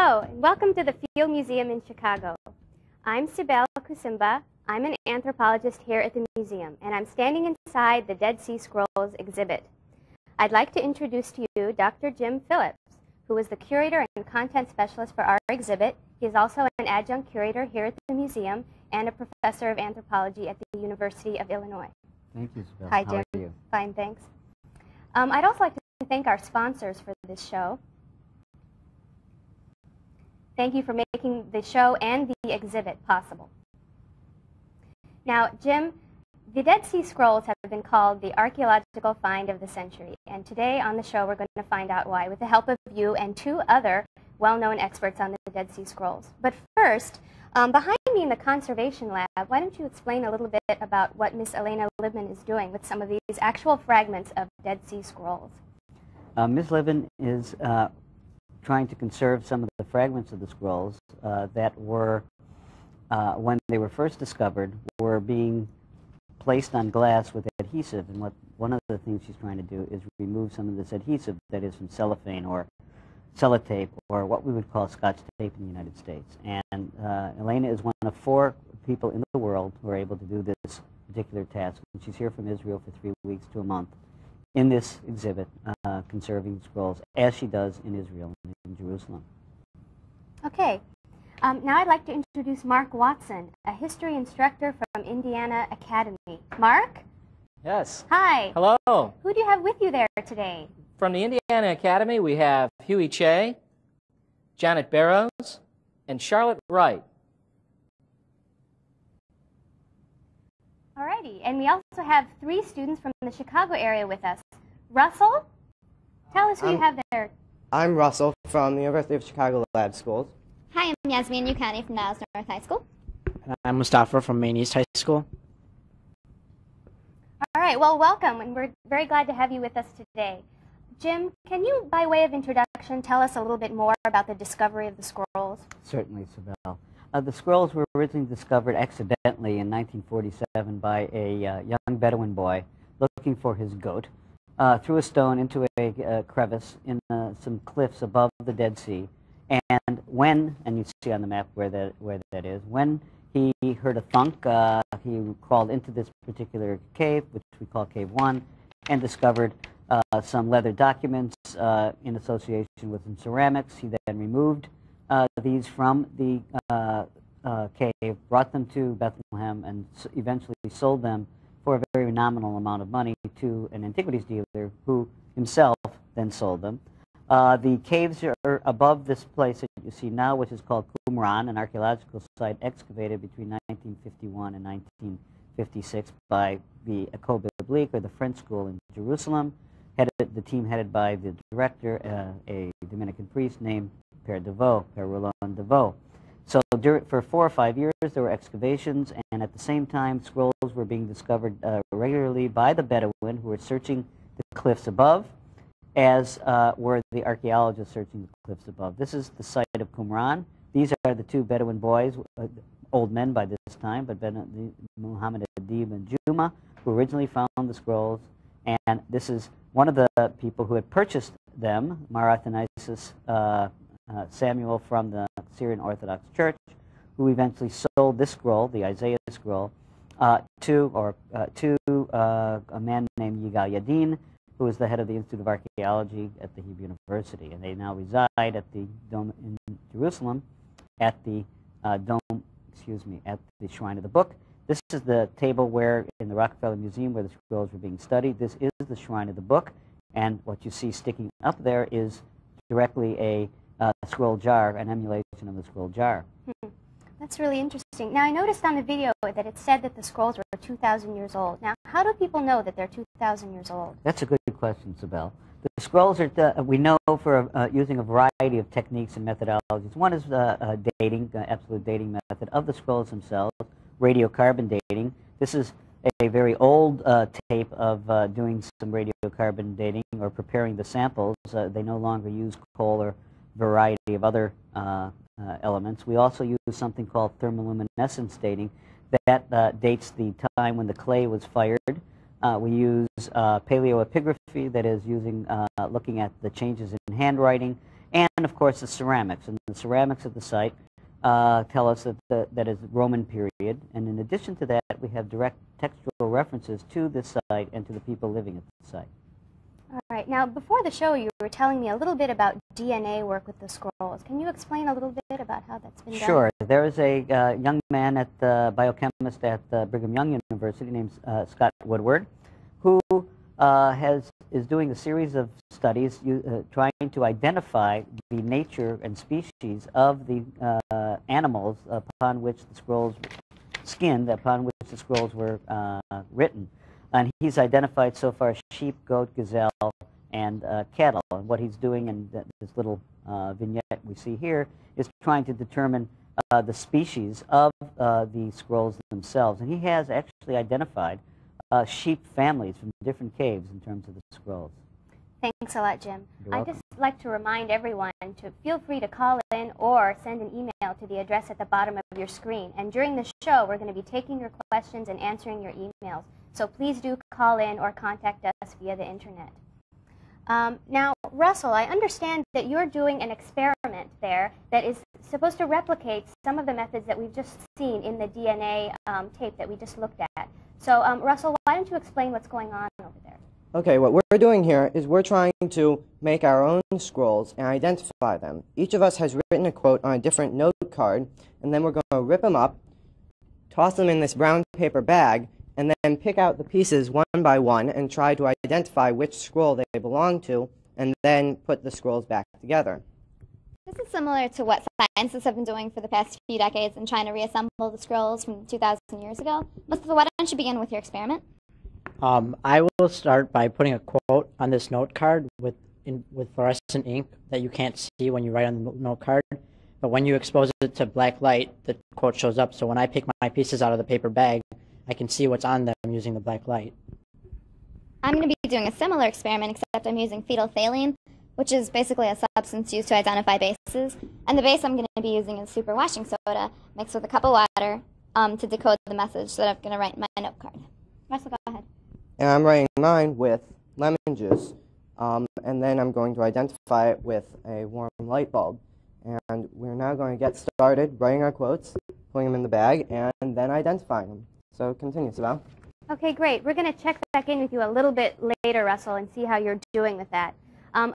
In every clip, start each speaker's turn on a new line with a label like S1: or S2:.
S1: Hello, and welcome to the Field Museum in Chicago. I'm Sibel Kusimba. I'm an anthropologist here at the museum, and I'm standing inside the Dead Sea Scrolls exhibit. I'd like to introduce to you Dr. Jim Phillips, who is the curator and content specialist for our exhibit. He is also an adjunct curator here at the museum and a professor of anthropology at the University of Illinois.
S2: Thank you, Sibel.
S1: Hi, Jim.
S2: How are you?
S1: Fine, thanks. I'd also like to thank our sponsors for this show. Thank you for making the show and the exhibit possible. Now, Jim, the Dead Sea Scrolls have been called the archaeological find of the century, and today on the show we're going to find out why with the help of you and two other well-known experts on the Dead Sea Scrolls. But first, behind me in the conservation lab, why don't you explain a little bit about what Miss Elena Libman is doing with some of these actual fragments of Dead Sea Scrolls?
S2: Ms. Libman is trying to conserve some of the fragments of the scrolls that were, when they were first discovered, were being placed on glass with adhesive. And one of the things she's trying to do is remove some of this adhesive that is from cellophane or sellotape, or what we would call Scotch tape in the United States. And Elena is one of 4 people in the world who are able to do this particular task. And she's here from Israel for 3 weeks to a month in this exhibit, conserving scrolls, as she does in Israel and in Jerusalem.
S1: Okay. Now I'd like to introduce Mark Watson, a history instructor from Indiana Academy. Mark?
S3: Yes.
S1: Hi.
S3: Hello.
S1: Who do you have with you there today?
S3: From the Indiana Academy, we have Huey Che, Janet Barrows, and Charlotte Wright.
S1: Alrighty, and we also have 3 students from the Chicago area with us. Russell, tell us who you have there.
S4: I'm Russell from the University of Chicago Lab Schools.
S5: Hi, I'm Yasmin Yukani from Niles North High School.
S6: And I'm Mustafa from Maine East High School.
S1: All right, well, welcome, and we're very glad to have you with us today. Jim, can you, by way of introduction, tell us a little bit more about the discovery of the scrolls?
S2: Certainly, Sibel. The scrolls were originally discovered accidentally in 1947 by a young Bedouin boy looking for his goat. Threw a stone into a crevice in some cliffs above the Dead Sea. And when, and you see on the map where that is, when he heard a thunk, he crawled into this particular cave, which we call Cave 1, and discovered some leather documents in association with some ceramics. He then removed these from the cave, brought them to Bethlehem, and eventually sold them for a very nominal amount of money to an antiquities dealer who himself then sold them. The caves are above this place that you see now, which is called Qumran, an archaeological site excavated between 1951 and 1956 by the École Biblique, or the French School in Jerusalem. The team headed by the director, a Dominican priest named Père Roland Deveau. So for 4 or 5 years, there were excavations, and at the same time, scrolls were being discovered regularly by the Bedouin, who were searching the cliffs above, as were the archaeologists searching the cliffs above. This is the site of Qumran. These are the 2 Bedouin boys, old men by this time, but Muhammad Adib and Juma, who originally found the scrolls. And this is one of the people who had purchased them, Mar Athanasius Samuel from the Syrian Orthodox Church, who eventually sold this scroll, the Isaiah scroll, to a man named Yigal Yadin, who is the head of the Institute of Archaeology at the Hebrew University. And they now reside at the Dome in Jerusalem, at the at the Shrine of the Book. This is the table where, in the Rockefeller Museum, where the scrolls were being studied. This is the Shrine of the Book, and what you see sticking up there is directly a scroll jar, an emulation of the scroll jar.
S1: That's really interesting. Now, I noticed on the video that it said that the scrolls were 2,000 years old. Now, how do people know that they're 2,000 years old?
S2: That's a good question, Sibel. The scrolls are, we know for using a variety of techniques and methodologies. One is dating, absolute dating method of the scrolls themselves, radiocarbon dating. This is a very old tape of doing some radiocarbon dating or preparing the samples. They no longer use coal or variety of other elements. We also use something called thermoluminescence dating that dates the time when the clay was fired. We use paleoepigraphy, that is using looking at the changes in handwriting, and of course the ceramics. And the ceramics at the site tell us that that is Roman period. And in addition to that, we have direct textual references to this site and to the people living at the site.
S1: All right. Now, before the show, you were telling me a little bit about DNA work with the scrolls. Can you explain a little bit about how that's been done?
S2: Sure. There is a young man, biochemist at Brigham Young University named Scott Woodward, who is doing a series of studies trying to identify the nature and species of the animals upon which the scrolls, upon which the scrolls were written. And he's identified so far sheep, goat, gazelle, and cattle. And what he's doing in this little vignette we see here is trying to determine the species of the scrolls themselves. And he has actually identified sheep families from different caves in terms of the scrolls.
S1: Thanks a lot, Jim.
S2: You're
S1: I'd
S2: welcome.
S1: just like to remind everyone to feel free to call in or send an email to the address at the bottom of your screen. And during the show, we're going to be taking your questions and answering your emails. So please do call in or contact us via the internet. Now, Russell, I understand that you're doing an experiment there that is supposed to replicate some of the methods that we've just seen in the DNA tape that we just looked at. So, Russell, why don't you explain what's going on over there?
S4: Okay, what we're doing here is we're trying to make our own scrolls and identify them. Each of us has written a quote on a different note card, and then we're going to rip them up, toss them in this brown paper bag, and then pick out the pieces one by one and try to identify which scroll they belong to, and then put the scrolls back together.
S5: This is similar to what scientists have been doing for the past few decades in trying to reassemble the scrolls from 2,000 years ago. Mustafa, why don't you begin with your experiment?
S6: I will start by putting a quote on this note card with fluorescent ink that you can't see when you write on the note card. But when you expose it to black light, the quote shows up. So when I pick my pieces out of the paper bag, I can see what's on them using the black light.
S5: I'm going to be doing a similar experiment, except I'm using phenolphthalein, which is basically a substance used to identify bases. And the base I'm going to be using is superwashing soda mixed with a cup of water to decode the message that I'm going to write in my note card. Russell, go ahead.
S4: And I'm writing mine with lemon juice, and then I'm going to identify it with a warm light bulb. And we're now going to get started writing our quotes, putting them in the bag, and then identifying them. So continue, Sibel.
S1: Okay, great. We're going to check back in with you a little bit later, Russell, and see how you're doing with that.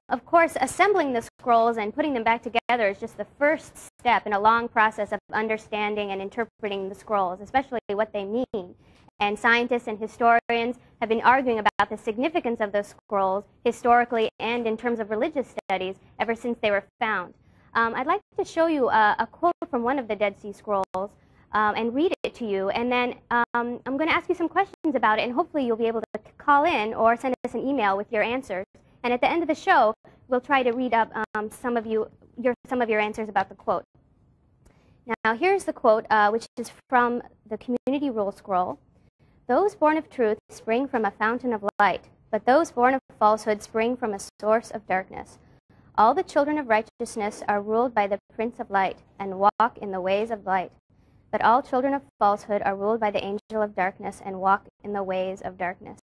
S1: Of course, assembling the scrolls and putting them back together is just the first step in a long process of understanding and interpreting the scrolls, especially what they mean. And scientists and historians have been arguing about the significance of the scrolls historically and in terms of religious studies ever since they were found. I'd like to show you a quote from one of the Dead Sea Scrolls and read it to you. And then I'm going to ask you some questions about it, and hopefully you'll be able to call in or send us an email with your answers. And at the end of the show, we'll try to read up some of your answers about the quote. Now, here's the quote, which is from the Community Rule Scroll. Those born of truth spring from a fountain of light, but those born of falsehood spring from a source of darkness. All the children of righteousness are ruled by the Prince of Light and walk in the ways of light. But all children of falsehood are ruled by the angel of darkness and walk in the ways of darkness.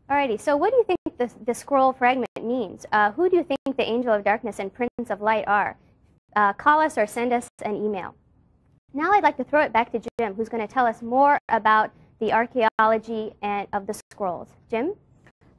S1: Alrighty, so what do you think the scroll fragment means? Who do you think the angel of darkness and Prince of Light are? Call us or send us an email. Now I'd like to throw it back to Jim, who's going to tell us more about the archaeology of the scrolls. Jim?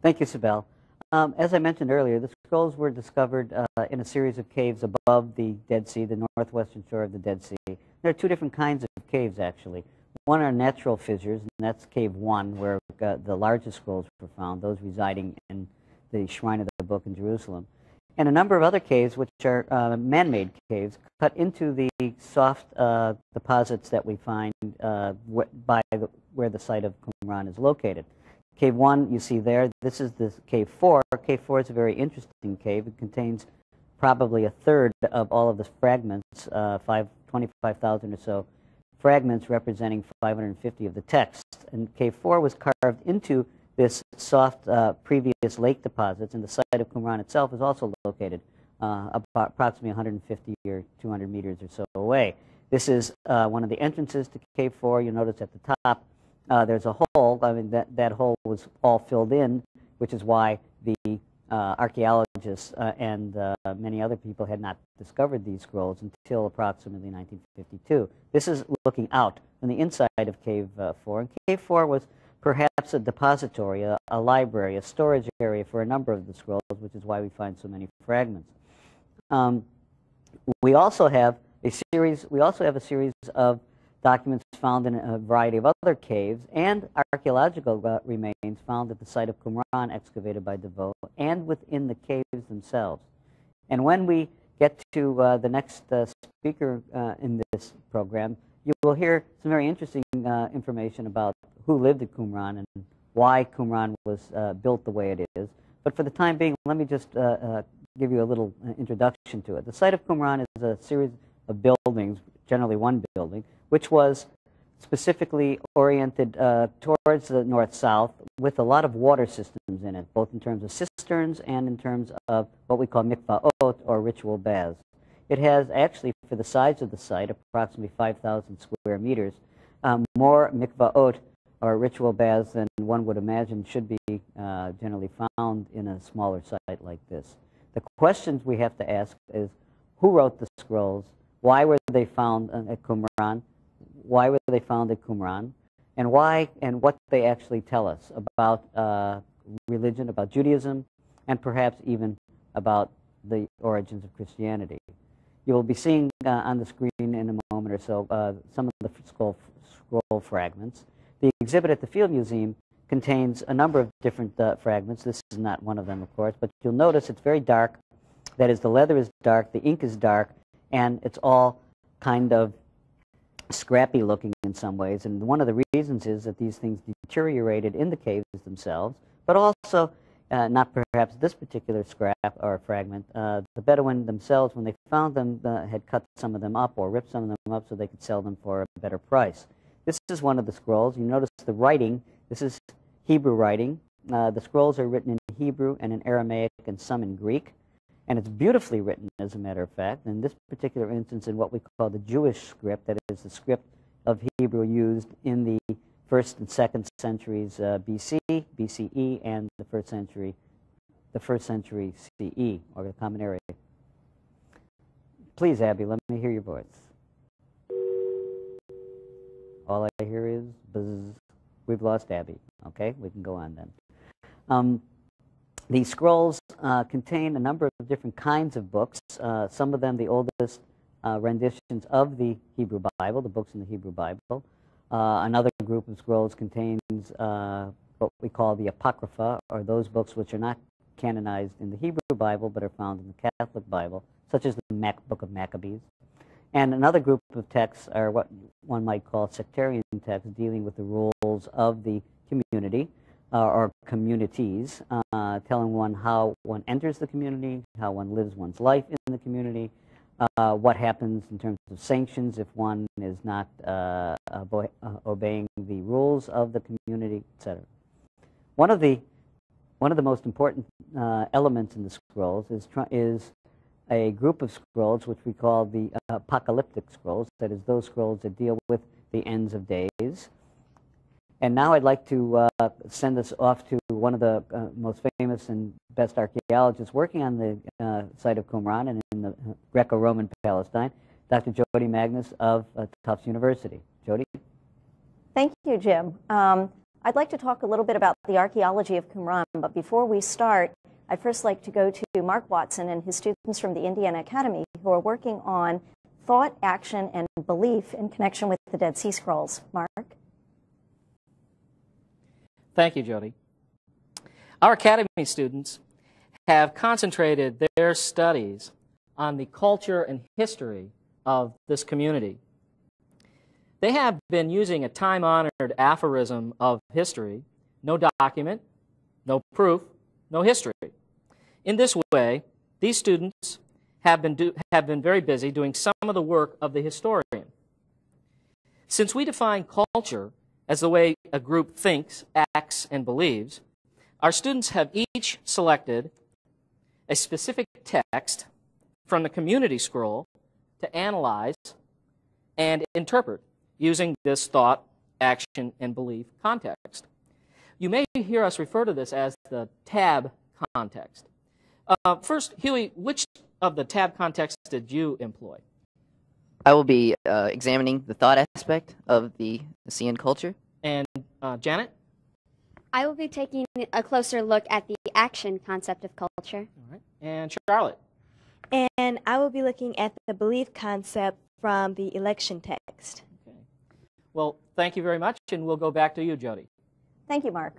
S2: Thank you, Sibel. As I mentioned earlier, the scrolls were discovered in a series of caves above the Dead Sea, the northwestern shore of the Dead Sea. There are two different kinds of caves, actually. One are natural fissures, and that's Cave 1, where the largest scrolls were found, those residing in the Shrine of the Book in Jerusalem. And a number of other caves, which are man-made caves, cut into the soft deposits that we find where the site of Qumran is located. Cave 1, you see there, this is the Cave 4. Cave 4 is a very interesting cave. It contains probably a third of all of the fragments, 25,000 or so fragments representing 550 of the text. And Cave 4 was carved into this soft previous lake deposits, and the site of Qumran itself is also located approximately 150 or 200 meters or so away. This is one of the entrances to Cave 4. You'll notice at the top there's a hole. I mean, that hole was all filled in, which is why the archaeologists and many other people had not discovered these scrolls until approximately 1952. This is looking out on the inside of Cave 4. And Cave 4 was perhaps a depository, a library, a storage area for a number of the scrolls, which is why we find so many fragments. We also have a series of documents found in a variety of other caves and archaeological remains found at the site of Qumran, excavated by DeVoe, and within the caves themselves. And when we get to the next speaker in this program, you will hear some very interesting information about who lived at Qumran and why Qumran was built the way it is. But for the time being, let me just give you a little introduction to it. The site of Qumran is a series of buildings, generally one building, which was specifically oriented towards the north-south with a lot of water systems in it, both in terms of cisterns and in terms of what we call mikvahot, or ritual baths. It has actually, for the size of the site, approximately 5,000 square meters, more mikvahot, or ritual baths, than one would imagine should be generally found in a smaller site like this. The questions we have to ask is, who wrote the scrolls? Why were they found at Qumran? Why were they found at Qumran? And why and what they actually tell us about religion, about Judaism, and perhaps even about the origins of Christianity. You will be seeing on the screen in a moment or so some of the scroll fragments. The exhibit at the Field Museum contains a number of different fragments. This is not one of them, of course, but you'll notice it's very dark. That is, the leather is dark, the ink is dark, and it's all kind of scrappy looking in some ways. And one of the reasons is that these things deteriorated in the caves themselves, but also, not perhaps this particular scrap or fragment, the Bedouin themselves, when they found them, had cut some of them up or ripped some of them up so they could sell them for a better price. This is one of the scrolls. You notice the writing. This is Hebrew writing. The scrolls are written in Hebrew and in Aramaic and some in Greek. And it's beautifully written, as a matter of fact. In this particular instance, in what we call the Jewish script, that is the script of Hebrew used in the 1st and 2nd centuries BC, BCE, and the first century CE, or the Common Era. Please, Abby, let me hear your voice. All I hear is buzz. We've lost Abby. Okay, we can go on then. These scrolls contain a number of different kinds of books, some of them the oldest renditions of the Hebrew Bible, the books in the Hebrew Bible. Another group of scrolls contains what we call the Apocrypha, or those books which are not canonized in the Hebrew Bible but are found in the Catholic Bible, such as the Book of Maccabees. And another group of texts are what one might call sectarian texts, dealing with the rules of the community, or communities, telling one how one enters the community, how one lives one's life in the community, what happens in terms of sanctions if one is not obeying the rules of the community, etc. One of the most important elements in the scrolls is a group of scrolls which we call the apocalyptic scrolls, that is, those scrolls that deal with the ends of days. And now I'd like to send us off to one of the most famous and best archaeologists working on the site of Qumran and in the Greco-Roman Palestine, Dr. Jody Magnus of Tufts University. Jody?
S7: Thank you, Jim. I'd like to talk a little bit about the archaeology of Qumran, but before we start, I'd first like to go to Mark Watson and his students from the Indiana Academy who are working on thought, action, and belief in connection with the Dead Sea Scrolls. Mark?
S3: Thank you, Jody. Our Academy students have concentrated their studies on the culture and history of this community. They have been using a time-honored aphorism of history: no document, no proof, no history. In this way, these students have been very busy doing some of the work of the historian. Since we define culture as the way a group thinks, acts, and believes, our students have each selected a specific text from the community scroll to analyze and interpret using this thought, action, and belief context. You may hear us refer to this as the tab context. First, Huey, which of the tab contexts did you employ?
S8: I will be examining the thought aspect of the Asian culture.
S3: And Janet?
S1: I will be taking a closer look at the action concept of culture.
S3: All right. And Charlotte?
S9: And I will be looking at the belief concept from the election text.
S3: Okay. Well, thank you very much, and we'll go back to you, Jody.
S7: Thank you, Mark.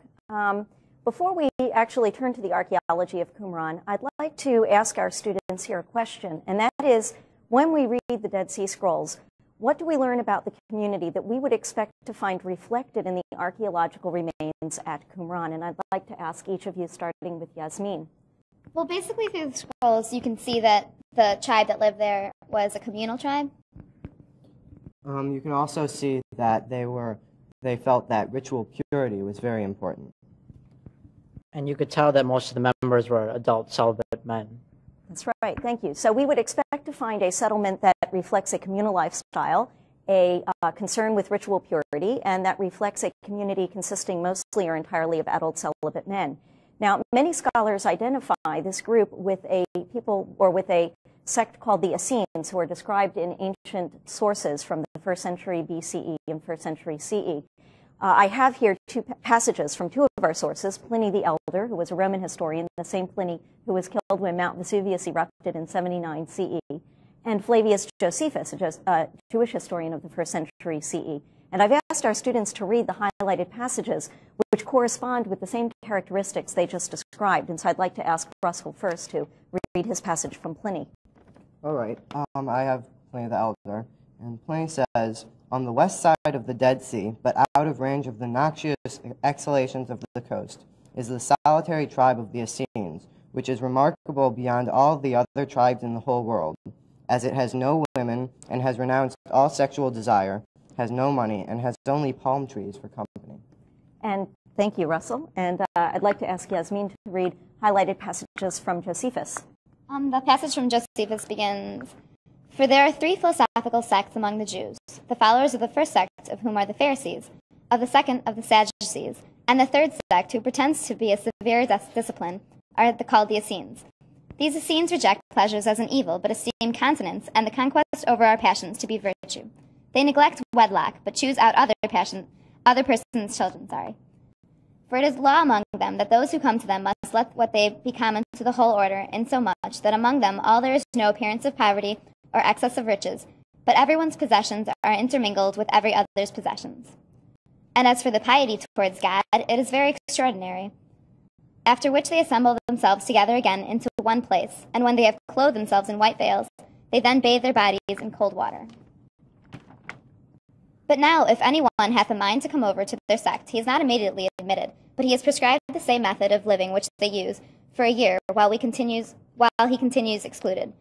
S7: Before we actually turn to the archaeology of Qumran, I'd like to ask our students here a question, and that is, when we read the Dead Sea Scrolls, what do we learn about the community that we would expect to find reflected in the archaeological remains at Qumran? And I'd like to ask each of you, starting with Yasmin.
S5: Well, basically through the scrolls, you can see that the tribe that lived there was a communal tribe.
S4: You can also see that they felt that ritual purity was very important.
S6: And you could tell that most of the members were adult celibate men.
S7: That's right, thank you. So we would expect to find a settlement that reflects a communal lifestyle, a concern with ritual purity, and that reflects a community consisting mostly or entirely of adult celibate men. Now, many scholars identify this group with a people or with a sect called the Essenes, who are described in ancient sources from the 1st century BCE and 1st century CE. I have here two passages from two of our sources, Pliny the Elder, who was a Roman historian, the same Pliny who was killed when Mount Vesuvius erupted in 79 CE, and Flavius Josephus, a Jewish historian of the 1st century CE. And I've asked our students to read the highlighted passages, which correspond with the same characteristics they just described. And so I'd like to ask Russell first to read his passage from Pliny.
S4: All right, I have Pliny the Elder, and Pliny says, "On the west side of the Dead Sea, but out of range of the noxious exhalations of the coast, is the solitary tribe of the Essenes, which is remarkable beyond all the other tribes in the whole world, as it has no women and has renounced all sexual desire, has no money, and has only palm trees for company."
S7: And thank you, Russell. And I'd like to ask Yasmin to read highlighted passages from Josephus.
S5: The passage from Josephus begins, "For there are three philosophical sects among the Jews, the followers of the first sect, of whom are the Pharisees, of the second of the Sadducees, and the third sect, who pretends to be a severe discipline, are called the Essenes. These Essenes reject pleasures as an evil, but esteem continence and the conquest over our passions to be virtue. They neglect wedlock, but choose out other persons' children. For it is law among them that those who come to them must let what they become into the whole order, insomuch that among them all there is no appearance of poverty or excess of riches, but everyone's possessions are intermingled with every other's possessions. And as for the piety towards God, it is very extraordinary. After which they assemble themselves together again into one place, and when they have clothed themselves in white veils, they then bathe their bodies in cold water. But now, if anyone hath a mind to come over to their sect, he is not immediately admitted, but he is prescribed the same method of living which they use for a year while he continues excluded.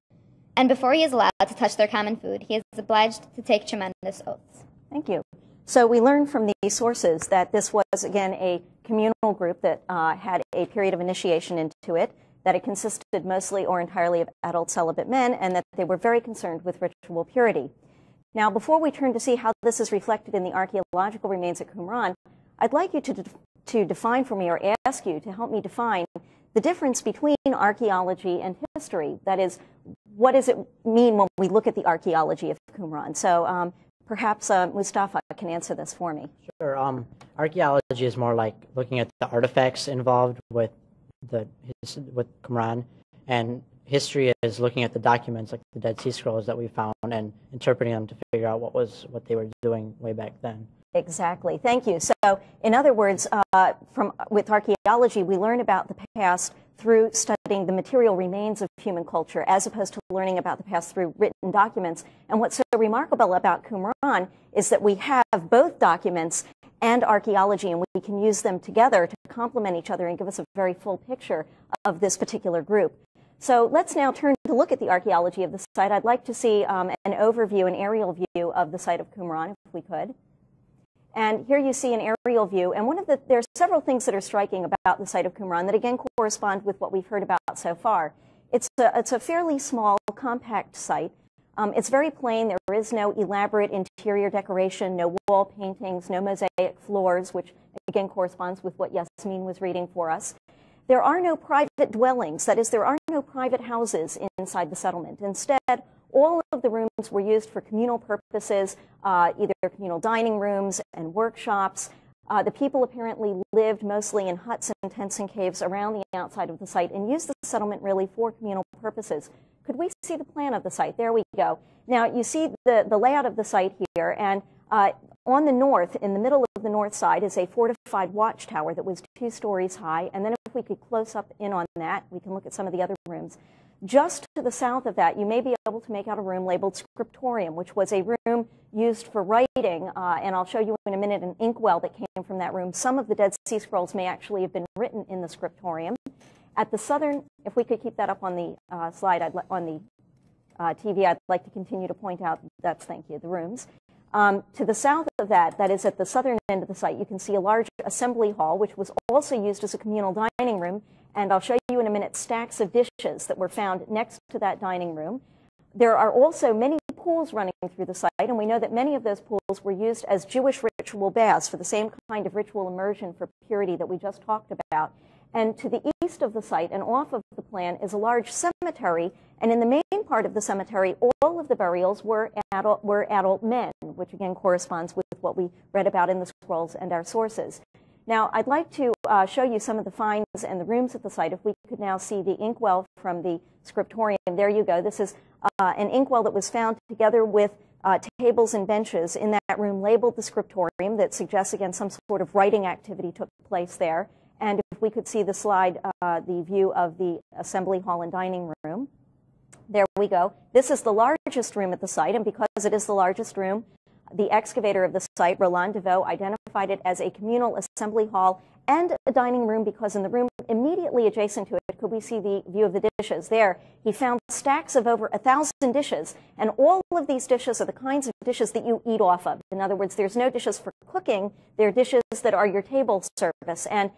S5: And before he is allowed to touch their common food, he is obliged to take tremendous oaths."
S7: Thank you. So we learn from these sources that this was, again, a communal group that had a period of initiation into it, that it consisted mostly or entirely of adult celibate men, and that they were very concerned with ritual purity. Now, before we turn to see how this is reflected in the archaeological remains at Qumran, I'd like you to define for me, or ask you to help me define, the difference between archaeology and history. That is, what does it mean when we look at the archaeology of Qumran? So perhaps Mustafa can answer this for me.
S6: Sure. Archaeology is more like looking at the artifacts involved with Qumran, and history is looking at the documents, like the Dead Sea Scrolls that we found, and interpreting them to figure out what they were doing way back then.
S7: Exactly. Thank you. So, in other words, with archaeology, we learn about the past through studying the material remains of human culture, as opposed to learning about the past through written documents. And what's so remarkable about Qumran is that we have both documents and archaeology, and we can use them together to complement each other and give us a very full picture of this particular group. So let's now turn to look at the archaeology of the site. I'd like to see an overview, an aerial view of the site of Qumran, if we could. And here you see an aerial view. And there are several things that are striking about the site of Qumran that, again, correspond with what we've heard about so far. It's a fairly small, compact site. It's very plain. There is no elaborate interior decoration, no wall paintings, no mosaic floors, which, again, corresponds with what Yasmin was reading for us. there are no private dwellings. That is, there are no private houses inside the settlement. Instead, all of the rooms were used for communal purposes, either communal dining rooms and workshops. The people apparently lived mostly in huts and tents and caves around the outside of the site and used the settlement really for communal purposes. Could we see the plan of the site? There we go. Now, you see the layout of the site here, and on the north, in the middle of the north side, is a fortified watchtower that was 2 stories high. And then if we could close up in on that, we can look at some of the other rooms. Just to the south of that, you may be able to make out a room labeled scriptorium, which was a room used for writing, and I'll show you in a minute an inkwell that came from that room. Some of the Dead Sea Scrolls may actually have been written in the scriptorium. At the southern, if we could keep that up on the slide, on the TV, I'd like to continue to point out, thank you, the rooms. To the south of that is at the southern end of the site, you can see a large assembly hall, which was also used as a communal dining room. And I'll show you in a minute stacks of dishes that were found next to that dining room. There are also many pools running through the site, and we know that many of those pools were used as Jewish ritual baths for the same kind of ritual immersion for purity that we just talked about. And to the east of the site and off of the plan is a large cemetery, and in the main part of the cemetery, all of the burials were adult men, which again corresponds with what we read about in the scrolls and our sources. Now, I'd like to show you some of the finds and the rooms at the site. If we could now see the inkwell from the scriptorium. There you go. This is an inkwell that was found together with tables and benches in that room labeled the scriptorium that suggests, again, some sort of writing activity took place there. And if we could see the slide, the view of the assembly hall and dining room. There we go. This is the largest room at the site, and because it is the largest room, the excavator of the site, Roland Deveau, identified it as a communal assembly hall and a dining room because in the room immediately adjacent to it, could we see the view of the dishes there? He found stacks of over 1,000 dishes, and all of these dishes are the kinds of dishes that you eat off of. In other words, there's no dishes for cooking. They're dishes that are your table service, and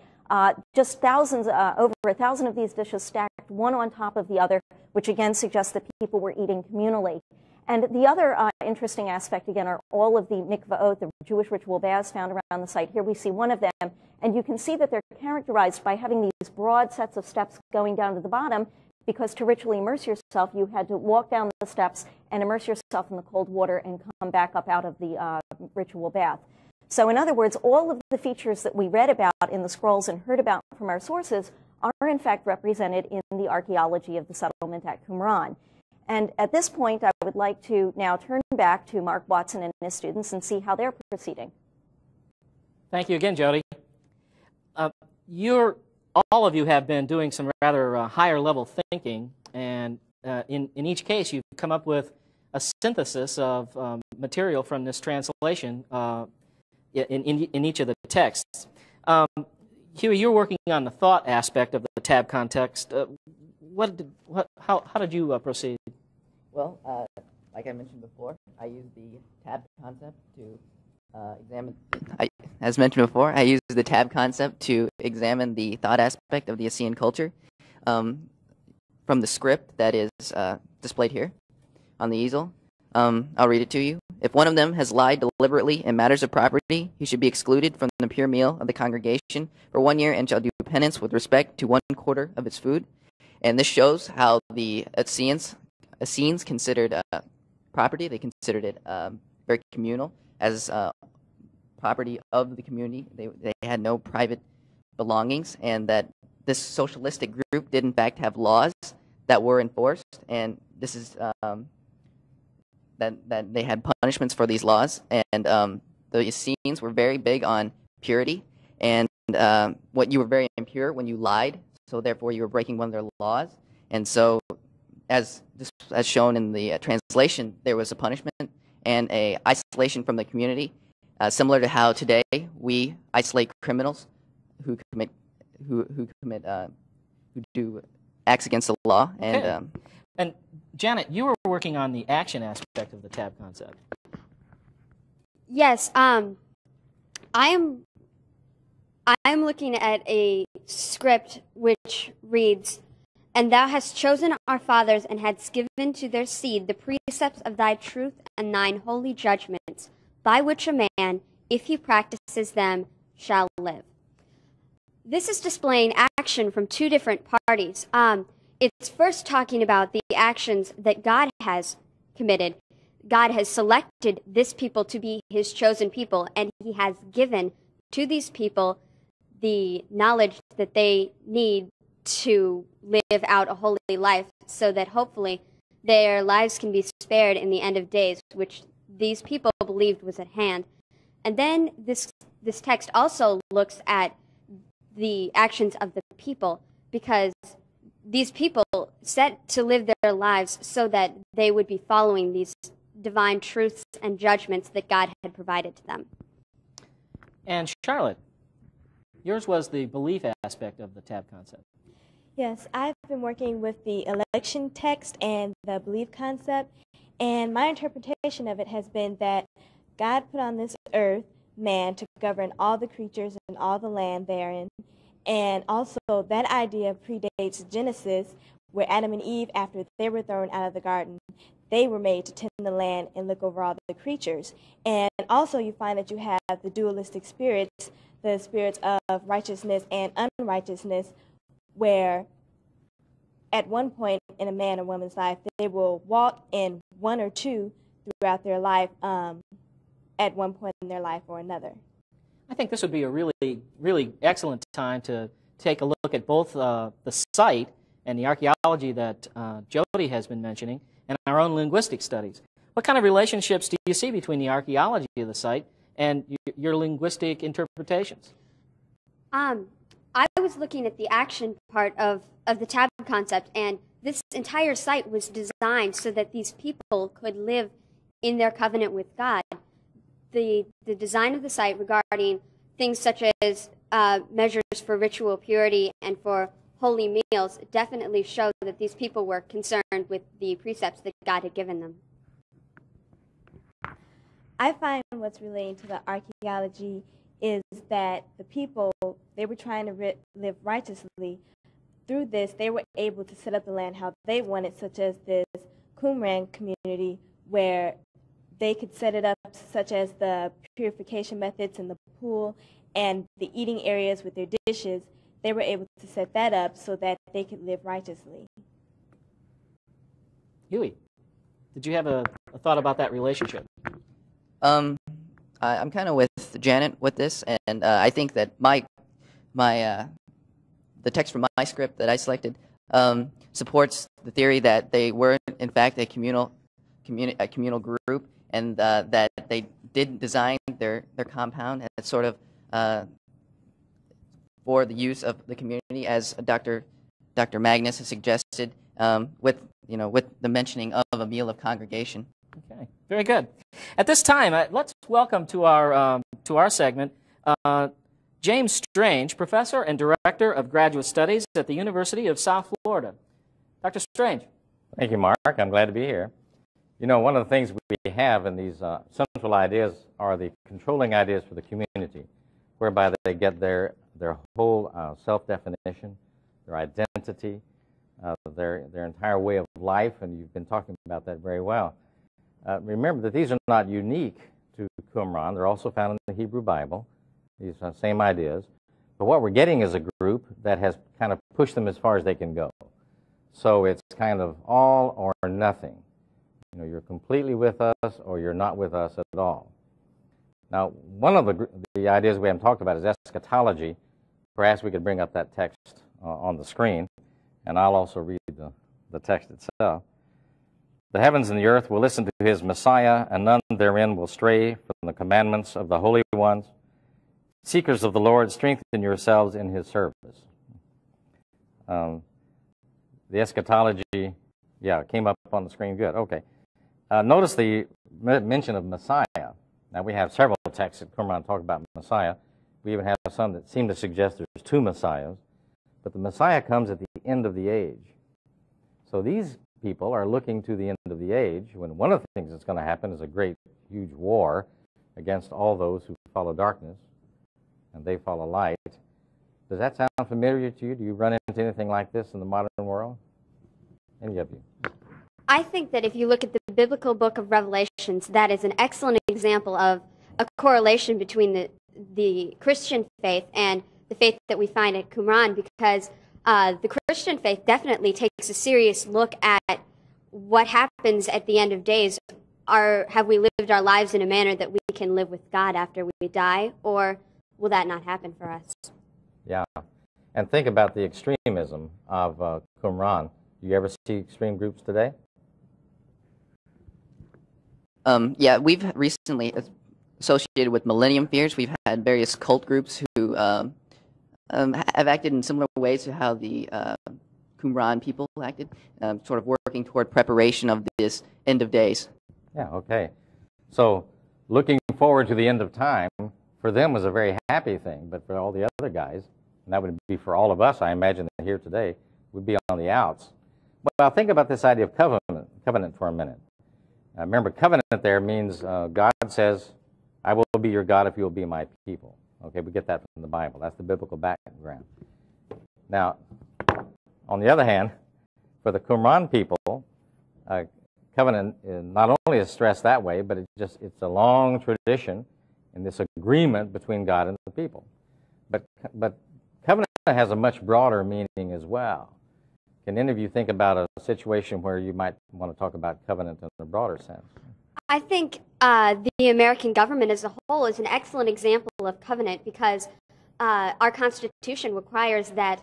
S7: just thousands, over 1,000 of these dishes stacked one on top of the other, which again suggests that people were eating communally. And the other interesting aspect, again, are all of the mikvaot, the Jewish ritual baths found around the site. Here we see one of them, and you can see that they're characterized by having these broad sets of steps going down to the bottom, because to ritually immerse yourself, you had to walk down the steps and immerse yourself in the cold water and come back up out of the ritual bath. So in other words, all of the features that we read about in the scrolls and heard about from our sources are in fact represented in the archaeology of the settlement at Qumran. And at this point, I would like to now turn back to Mark Watson and his students and see how they're proceeding.
S3: Thank you again, Jody. All of you have been doing some rather higher level thinking, and in each case, you've come up with a synthesis of material from this translation in each of the texts. Huey, you're working on the thought aspect of the tab context. How did you proceed?
S8: Well, like I mentioned before, I used the tab concept to examine. As mentioned before, I used the tab concept to examine the thought aspect of the Assyrian culture from the script that is displayed here on the easel. I'll read it to you. If one of them has lied deliberately in matters of property, he should be excluded from the pure meal of the congregation for 1 year and shall do penance with respect to 1/4 of its food. And this shows how the Essenes considered property. They considered it very communal as property of the community. They had no private belongings, and that this socialistic group did in fact have laws that were enforced, and this is that they had punishments for these laws. And the Essenes were very big on purity, and what you were very impure when you lied, so therefore you were breaking one of their laws. And so as shown in the translation, there was a punishment and a isolation from the community, similar to how today we isolate criminals who do acts against the law.
S3: Okay. And Janet, you were working on the action aspect of the tab concept.
S1: Yes, I am looking at a script which reads, "And thou hast chosen our fathers, and hadst given to their seed the precepts of thy truth and thine holy judgments, by which a man, if he practices them, shall live." This is displaying action from two different parties. It's first talking about the actions that God has committed. God has selected this people to be his chosen people, and he has given to these people the knowledge that they need to live out a holy life so that hopefully their lives can be spared in the end of days, which these people believed was at hand. And then this text also looks at the actions of the people, because these people set to live their lives so that they would be following these divine truths and judgments that God had provided to them.
S3: And Charlotte, yours was the belief aspect of the tab concept.
S9: Yes, I've been working with the election text and the belief concept, and my interpretation of it has been that God put on this earth man to govern all the creatures and all the land therein, and also that idea predates Genesis, where Adam and Eve, after they were thrown out of the garden, they were made to tend the land and look over all the creatures. And also you find that you have the dualistic spirits, the spirits of righteousness and unrighteousness, where at one point in a man or woman's life, they will walk in one or two throughout their life at one point in their life or another.
S3: I think this would be a really, really excellent time to take a look at both the site and the archaeology that Jody has been mentioning, and our own linguistic studies. What kind of relationships do you see between the archaeology of the site and your linguistic interpretations?
S1: I was looking at the action part of the tab concept, and this entire site was designed so that these people could live in their covenant with God. The design of the site regarding things such as measures for ritual purity and for holy meals definitely show that these people were concerned with the precepts that God had given them.
S9: I find what's relating to the archaeology is that the people, they were trying to live righteously. Through this, they were able to set up the land how they wanted, such as this Qumran community, where they could set it up such as the purification methods in the pool and the eating areas with their dishes. They were able to set that up so that they could live righteously.
S3: Huey, did you have a thought about that relationship?
S8: I'm kind of with Janet with this, and I think that the text from my script that I selected supports the theory that they were in fact a communal group, and that they did design their compound as sort of for the use of the community, as Dr. Magnus has suggested, with the mentioning of a meal of congregation.
S3: Okay, very good. At this time, let's welcome to our segment James Strange, Professor and Director of Graduate Studies at the University of South Florida. Dr. Strange.
S10: Thank you, Mark. I'm glad to be here. You know, one of the things we have in these central ideas are the controlling ideas for the community, whereby they get their whole self-definition, their identity, their entire way of life, and you've been talking about that very well. Remember that these are not unique to Qumran. They're also found in the Hebrew Bible, these same ideas. But what we're getting is a group that has kind of pushed them as far as they can go. So it's kind of all or nothing. You know, you're completely with us or you're not with us at all. Now, one of the ideas we haven't talked about is eschatology. Perhaps we could bring up that text on the screen, and I'll also read the text itself. The heavens and the earth will listen to his Messiah, and none therein will stray from the commandments of the holy ones. Seekers of the Lord, strengthen yourselves in his service. The eschatology, yeah, came up on the screen. Good, okay. Notice the mention of Messiah. Now, we have several texts at Qumran talk about Messiah. We even have some that seem to suggest there's two Messiahs. But the Messiah comes at the end of the age. So these people are looking to the end of the age, when one of the things that's going to happen is a great, huge war against all those who follow darkness, and they follow light. Does that sound familiar to you? Do you run into anything like this in the modern world? Any of you?
S1: I think that if you look at the biblical book of Revelations, that is an excellent example of a correlation between the Christian faith and the faith that we find at Qumran, because the Christian faith definitely takes a serious look at what happens at the end of days. Have we lived our lives in a manner that we can live with God after we die, or will that not happen for us?
S10: Yeah. And think about the extremism of Qumran. Do you ever see extreme groups today?
S8: Yeah, we've recently associated with millennium fears. We've had various cult groups who have acted in similar ways to how the Qumran people acted, sort of working toward preparation of this end of days.
S10: Yeah, okay. So looking forward to the end of time, for them was a very happy thing, but for all the other guys, and that would be for all of us, I imagine, that here today, would be on the outs. Well, think about this idea of covenant for a minute. Remember, covenant there means God says, I will be your God if you will be my people. Okay, we get that from the Bible. That's the biblical background. Now, on the other hand, for the Qumran people, covenant not only is stressed that way, but it's a long tradition in this agreement between God and the people. But covenant has a much broader meaning as well. Can any of you think about a situation where you might want to talk about covenant in a broader sense?
S1: I think the American government as a whole is an excellent example of covenant, because our Constitution requires that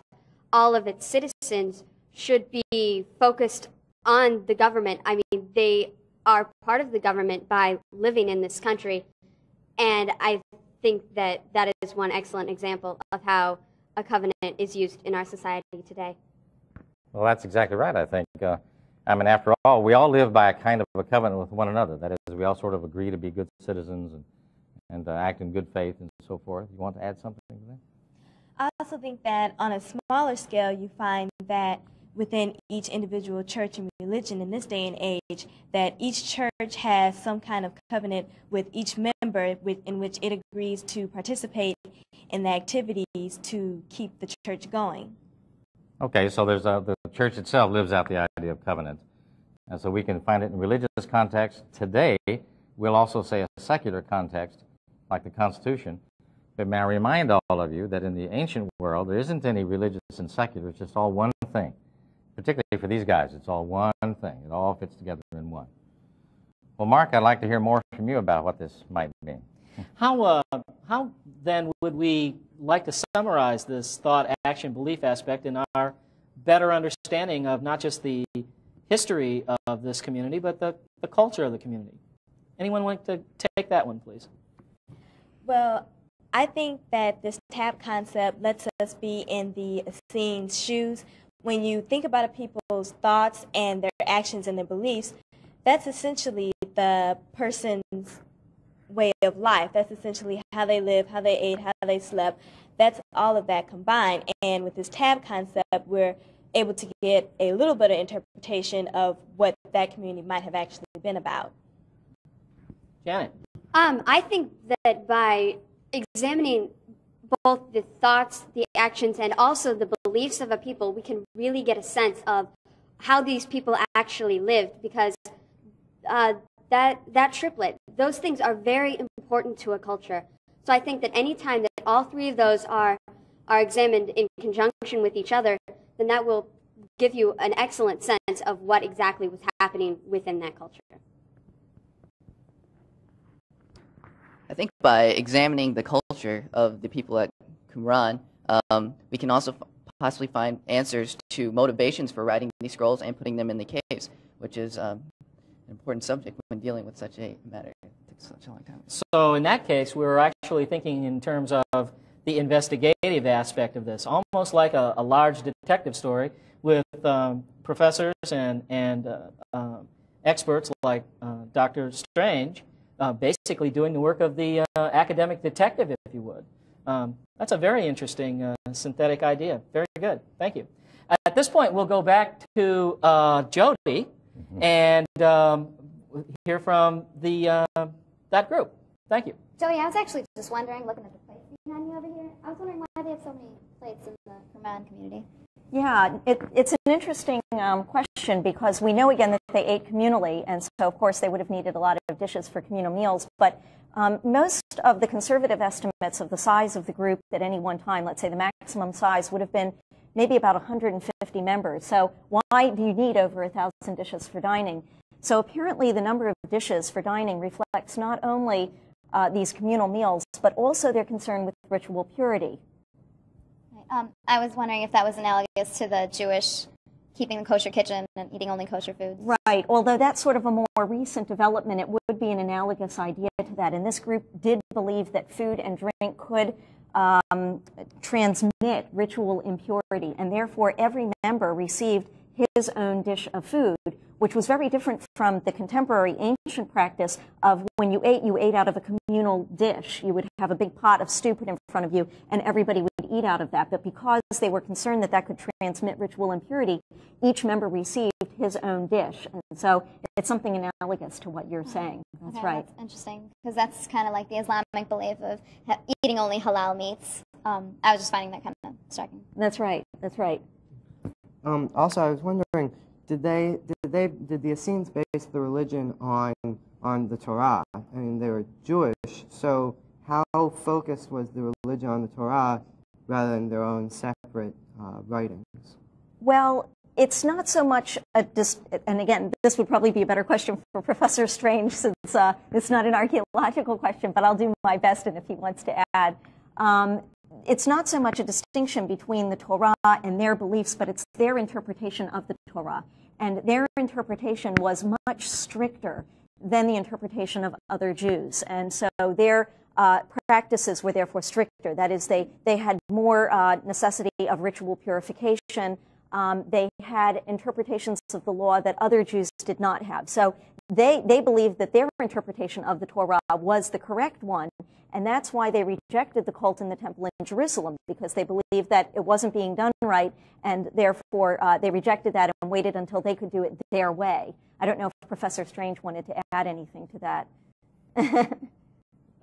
S1: all of its citizens should be focused on the government. I mean, they are part of the government by living in this country, and I think that that is one excellent example of how a covenant is used in our society today.
S10: Well, that's exactly right, I think. I mean, after all, we all live by a kind of a covenant with one another. That is, we all sort of agree to be good citizens and act in good faith and so forth. You want to add something to that?
S9: I also think that on a smaller scale, you find that within each individual church and religion in this day and age, that each church has some kind of covenant with each member in which it agrees to participate in the activities to keep the church going.
S10: Okay, so the church itself lives out the idea of covenant. And so we can find it in religious context. Today, we'll also say a secular context, like the Constitution. But may I remind all of you that in the ancient world, there isn't any religious and secular. It's just all one thing. Particularly for these guys, it's all one thing. It all fits together in one. Well, Mark, I'd like to hear more from you about what this might mean.
S3: How then would we like to summarize this thought, action, belief aspect in our better understanding of not just the history of this community, but the culture of the community? Anyone like to take that one, please?
S9: Well, I think that this tab concept lets us be in the Essenes' shoes. When you think about people's thoughts and their actions and their beliefs, that's essentially the person's way of life. That's essentially how they live, how they ate, how they slept. That's all of that combined. And with this tab concept, we're able to get a little bit of interpretation of what that community might have actually been about.
S3: Janet?
S1: I think that by examining both the thoughts, the actions, and also the beliefs of a people, we can really get a sense of how these people actually lived, because that triplet, those things are very important to a culture. So I think that any time that all three of those are examined in conjunction with each other, then that will give you an excellent sense of what exactly was happening within that culture.
S8: I think by examining the culture of the people at Qumran, we can also possibly find answers to motivations for writing these scrolls and putting them in the caves, which is an important subject when dealing with such a matter. It takes such a long time.
S3: So in that case, we were actually thinking in terms of the investigative aspect of this, almost like a large detective story with professors and experts like Dr. Strange, basically doing the work of the academic detective, if you would. That's a very interesting synthetic idea. Very good. Thank you. At this point, we'll go back to Jody and hear from that group. Thank you.
S5: Joey, I was actually just wondering, looking at the plates behind you over here, I was wondering why they have so many plates in the Qumran community.
S7: Yeah, it's an interesting question because we know, again, that they ate communally, and so, of course, they would have needed a lot of dishes for communal meals. But most of the conservative estimates of the size of the group at any one time, let's say the maximum size, would have been maybe about 150 members. So why do you need over 1,000 dishes for dining? So apparently the number of dishes for dining reflects not only these communal meals, but also their concern with ritual purity.
S5: I was wondering if that was analogous to the Jewish keeping the kosher kitchen and eating only kosher foods.
S7: Right, although that's sort of a more recent development, it would be an analogous idea to that. And this group did believe that food and drink could transmit ritual impurity, and therefore every member received his own dish of food, which was very different from the contemporary ancient practice of when you ate out of a communal dish. You would have a big pot of stew put in front of you, and everybody would eat out of that. But because they were concerned that that could transmit ritual impurity, each member received his own dish. And so it's something analogous to what you're saying. That's
S5: okay,
S7: right.
S5: That's interesting, because that's kind of like the Islamic belief of eating only halal meats. I was just finding that kind of striking.
S7: That's right. That's right.
S4: Also, I was wondering, did the Essenes base the religion on the Torah? I mean, they were Jewish, so how focused was the religion on the Torah rather than their own separate writings?
S7: Well, it's not so much and again, this would probably be a better question for Professor Strange, since it's not an archaeological question, but I'll do my best, and if he wants to add. It's not so much a distinction between the Torah and their beliefs, but it's their interpretation of the Torah. And their interpretation was much stricter than the interpretation of other Jews. And so their practices were therefore stricter. That is, they had more necessity of ritual purification. They had interpretations of the law that other Jews did not have. So they believed that their interpretation of the Torah was the correct one, and that's why they rejected the cult in the temple in Jerusalem, because they believed that it wasn't being done right, and therefore they rejected that and waited until they could do it their way. I don't know if Professor Strange wanted to add anything to that.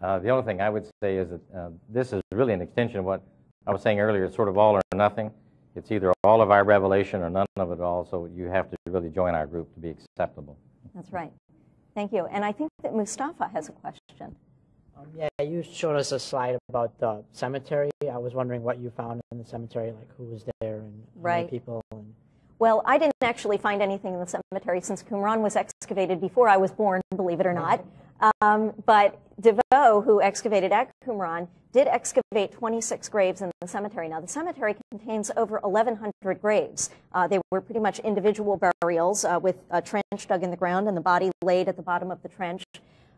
S10: The only thing I would say is that this is really an extension of what I was saying earlier. It's sort of all or nothing. It's either all of our revelation or none of it all, so you have to really join our group to be acceptable.
S7: That's right. Thank you. And I think that Mustafa has a question.
S6: Yeah, you showed us a slide about the cemetery. I was wondering what you found in the cemetery, like who was there and how many people. And...
S7: Well, I didn't actually find anything in the cemetery since Qumran was excavated before I was born, believe it or not. But DeVoe, who excavated at Qumran, did excavate 26 graves in the cemetery. Now, the cemetery contains over 1,100 graves. They were pretty much individual burials with a trench dug in the ground and the body laid at the bottom of the trench.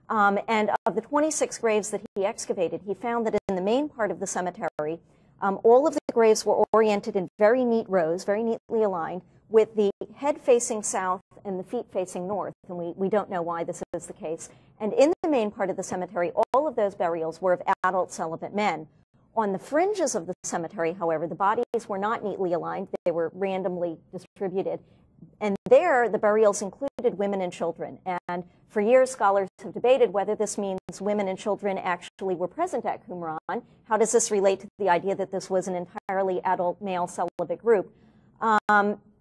S7: And of the 26 graves that he excavated, he found that in the main part of the cemetery, all of the graves were oriented in very neat rows, very neatly aligned, with the head facing south and the feet facing north. And we don't know why this is the case. And in the main part of the cemetery, all of those burials were of adult celibate men. On the fringes of the cemetery, however, the bodies were not neatly aligned. They were randomly distributed. And there, the burials included women and children. And for years, scholars have debated whether this means women and children actually were present at Qumran. How does this relate to the idea that this was an entirely adult male celibate group?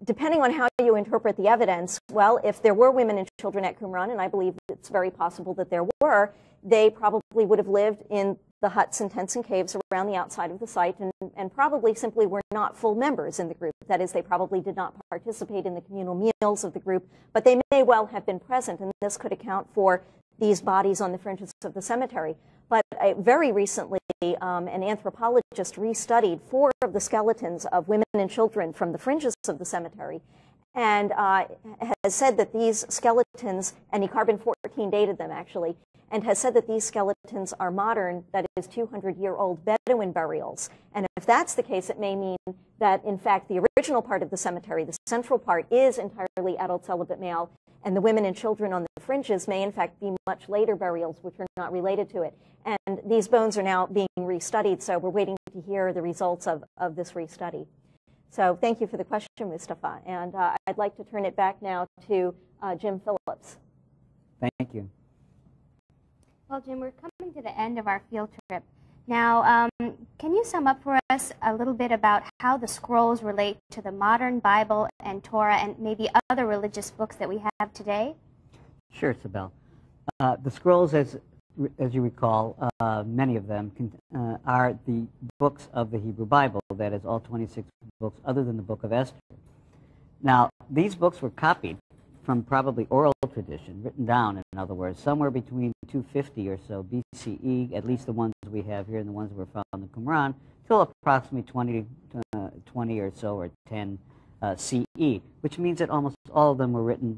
S7: Depending on how you interpret the evidence, well, if there were women and children at Qumran, and I believe it's very possible that there were, they probably would have lived in the huts and tents and caves around the outside of the site, and probably simply were not full members in the group. That is, they probably did not participate in the communal meals of the group, but they may well have been present, and this could account for these bodies on the fringes of the cemetery. But very recently, an anthropologist restudied 4 of the skeletons of women and children from the fringes of the cemetery, and has said that these skeletons, and he carbon-14 dated them actually, and has said that these skeletons are modern, that is 200-year-old Bedouin burials. And if that's the case, it may mean that, in fact, the original part of the cemetery, the central part, is entirely adult celibate male, and the women and children on the fringes may, in fact, be much later burials, which are not related to it. And these bones are now being restudied, so we're waiting to hear the results of this restudy. So thank you for the question, Mustafa. And I'd like to turn it back now to Jim Phillips.
S2: Thank you.
S1: Well, Jim, we're coming to the end of our field trip, Now, can you sum up for us a little bit about how the scrolls relate to the modern Bible and Torah and maybe other religious books that we have today?
S2: Sure, Sibel. The scrolls, as you recall, many of them are the books of the Hebrew Bible, that is, all 26 books other than the book of Esther. Now, these books were copied from probably oral tradition, written down, in other words, somewhere between 250 or so BCE, at least the ones we have here and the ones that were found in Qumran, till approximately 20 or so, or 10 CE, which means that almost all of them were written,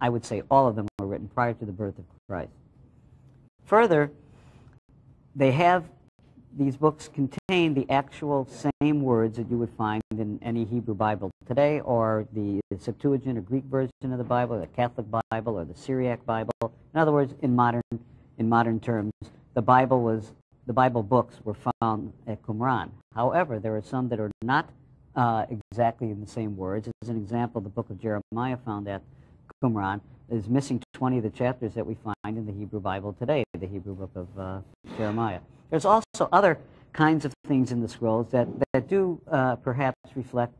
S2: I would say all of them were written prior to the birth of Christ. Further, these books contain the actual same words that you would find in any Hebrew Bible today, or the Septuagint or Greek version of the Bible, the Catholic Bible, or the Syriac Bible. In other words, in modern terms, the Bible books were found at Qumran. However, there are some that are not exactly in the same words. As an example, the book of Jeremiah found at Qumran is missing 20 of the chapters that we find in the Hebrew Bible today, the Hebrew book of Jeremiah. There's also other kinds of things in the scrolls that do perhaps reflect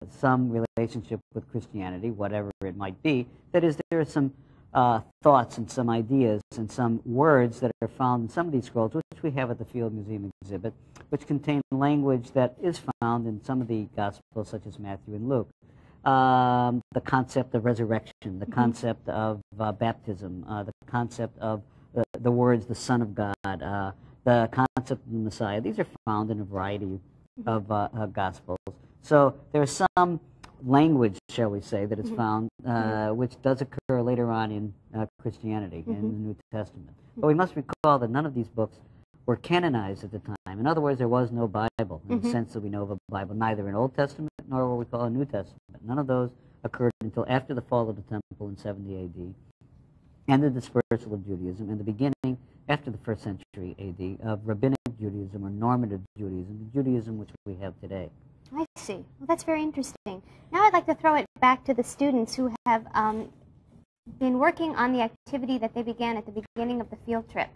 S2: some relationship with Christianity, whatever it might be. That is, there are some thoughts and some ideas and some words that are found in some of these scrolls, which we have at the Field Museum exhibit, which contain language that is found in some of the Gospels, such as Matthew and Luke. The concept of resurrection, the concept of baptism, the concept of the words, the Son of God, the concept of the Messiah. These are found in a variety of Gospels. So there's some language, shall we say, that is found, which does occur later on in Christianity, in the New Testament. But we must recall that none of these books were canonized at the time. In other words, there was no Bible, in the sense that we know of a Bible, neither an Old Testament nor what we call a New Testament. None of those occurred until after the fall of the temple in 70 A.D., and the dispersal of Judaism, and the beginning, after the 1st century A.D., of Rabbinic Judaism or normative Judaism, the Judaism which we have today.
S1: I see. Well, that's very interesting. Now I'd like to throw it back to the students who have been working on the activity that they began at the beginning of the field trip.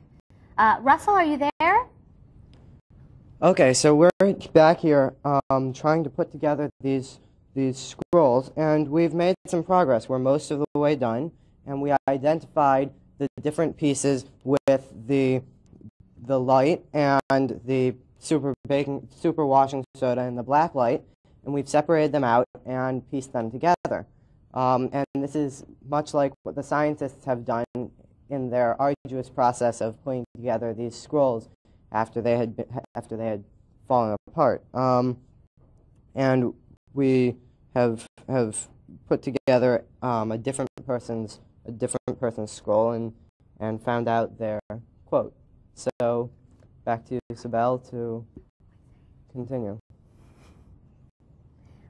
S1: Russell, are you there?
S4: Okay, so we're back here trying to put together these scrolls, and we've made some progress. We're most of the way done, and we identified the different pieces with the light and the super washing soda and the black light, and we've separated them out and pieced them together. And this is much like what the scientists have done in their arduous process of putting together these scrolls after they had fallen apart. And we have put together a different person's scroll and found out their quote. So back to you, Sibel, to continue.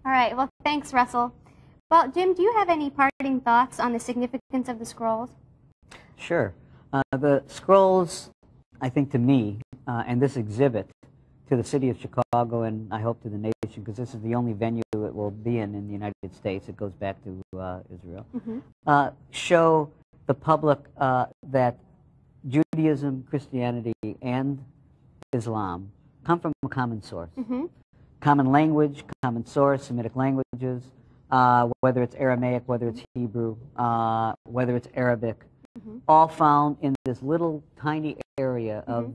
S1: All right. Well, thanks, Russell. Well, Jim, do you have any parting thoughts on the significance of the scrolls?
S2: Sure. The scrolls, I think, to me, and this exhibit to the city of Chicago, and I hope to the nation, because this is the only venue it will be in the United States. It goes back to Israel. Show the public that Judaism, Christianity, and Islam come from a common source. Common language, common source, Semitic languages, whether it's Aramaic, whether it's Hebrew, whether it's Arabic, all found in this little tiny area of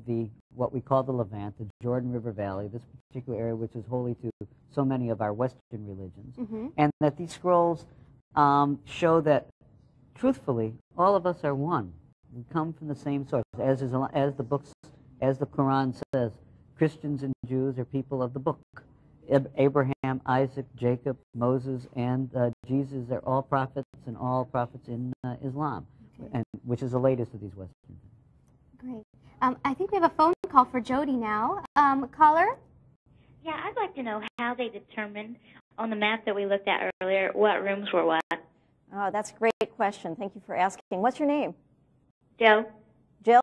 S2: what we call the Levant, the Jordan River Valley, this particular area which is holy to so many of our Western religions, and that these scrolls show that, truthfully, all of us are one. We come from the same source, as the Quran says. Christians and Jews are people of the book. Abraham, Isaac, Jacob, Moses, and Jesus are all prophets, and all prophets in Islam, and which is the latest of these Western.
S1: Great. I think we have a phone call for Jody now. Caller?
S11: Yeah, I'd like to know how they determined on the map that we looked at earlier what rooms were what.
S7: Oh, that's a great question. Thank you for asking. What's your name?
S11: Jill.
S7: Jill?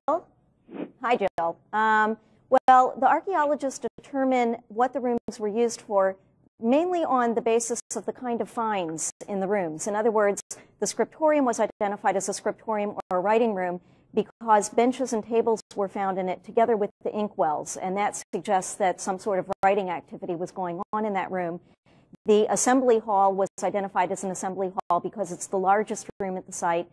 S7: Hi, Jill. Well, the archaeologists determine what the rooms were used for mainly on the basis of the kind of finds in the rooms. In other words, the scriptorium was identified as a scriptorium or a writing room because benches and tables were found in it together with the inkwells, and that suggests that some sort of writing activity was going on in that room. The assembly hall was identified as an assembly hall because it's the largest room at the site,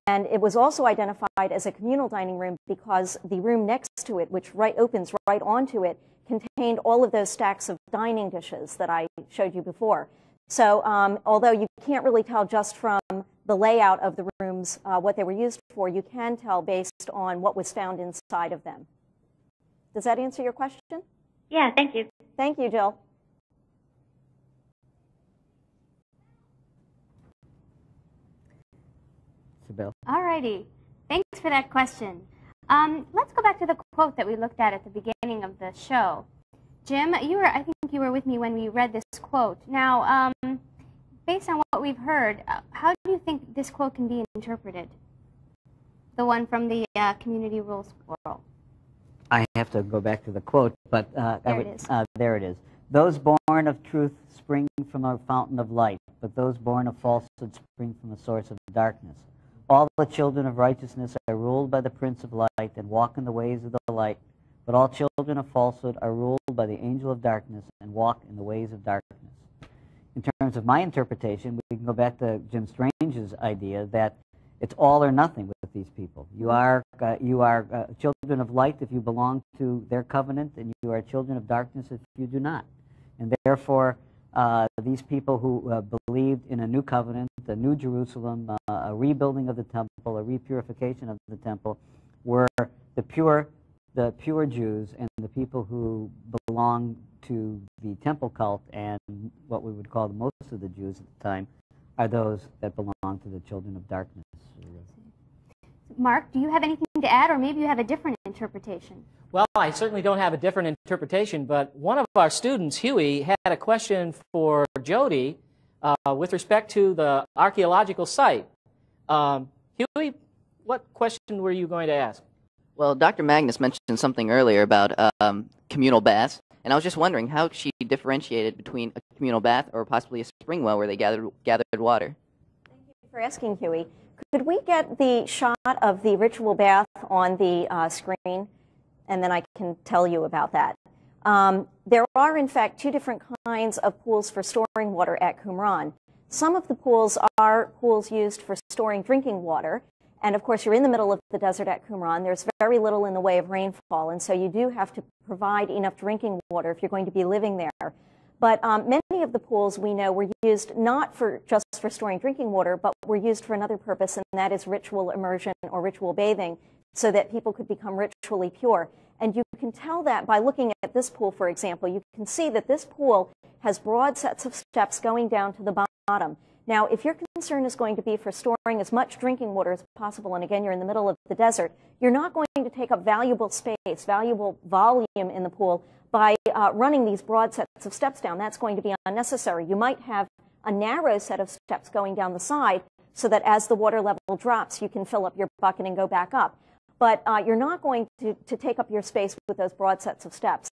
S7: and it was also identified as a communal dining room because the room next to it, which opens right onto it, contained all of those stacks of dining dishes that I showed you before. So although you can't really tell just from the layout of the rooms what they were used for, you can tell based on what was found inside of them. Does that answer your question?
S11: Yeah, thank you.
S7: Thank you, Jill.
S2: Sybil.
S1: All righty. Thanks for that question. Let's go back to the quote that we looked at the beginning of the show. Jim, I think you were with me when we read this quote. Now, based on what we've heard, how do you think this quote can be interpreted? The one from the Community Rules Scroll.
S2: I have to go back to the quote, but there it is. Those born of truth spring from a fountain of light, but those born of falsehood spring from a source of darkness. All the children of righteousness are ruled by the Prince of Light and walk in the ways of the light, but all children of falsehood are ruled by the angel of darkness and walk in the ways of darkness. In terms of my interpretation, we can go back to Jim Strange's idea that it's all or nothing with these people. You are children of light if you belong to their covenant, and you are children of darkness if you do not. And therefore, these people who believed in a new covenant, a new Jerusalem, a rebuilding of the temple, a repurification of the temple, were the pure Jews, and the people who belonged to the temple cult and what we would call most of the Jews at the time are those that belong to the children of darkness.
S1: Mark, do you have anything to add, or maybe you have a different interpretation?
S3: Well, I certainly don't have a different interpretation, but one of our students, Huey, had a question for Jody with respect to the archaeological site. Huey, what question were you going to ask?
S8: Well, Dr. Magnus mentioned something earlier about communal baths, and I was just wondering how she differentiated between a communal bath or possibly a spring well where they gathered water.
S7: Thank you for asking, Huey. Could we get the shot of the ritual bath on the screen, and then I can tell you about that. There are, in fact, two different kinds of pools for storing water at Qumran. Some of the pools are pools used for storing drinking water, and of course you're in the middle of the desert at Qumran. There's very little in the way of rainfall, and so you do have to provide enough drinking water if you're going to be living there. But many of the pools we know were used not just for storing drinking water, but were used for another purpose, and that is ritual immersion or ritual bathing, so that people could become ritually pure. And you can tell that by looking at this pool, for example. You can see that this pool has broad sets of steps going down to the bottom. Now, if your concern is going to be for storing as much drinking water as possible, and again, you're in the middle of the desert, you're not going to take up valuable space, valuable volume in the pool by running these broad sets of steps down. That's going to be unnecessary. You might have a narrow set of steps going down the side so that as the water level drops, you can fill up your bucket and go back up. But you're not going to take up your space with those broad sets of steps.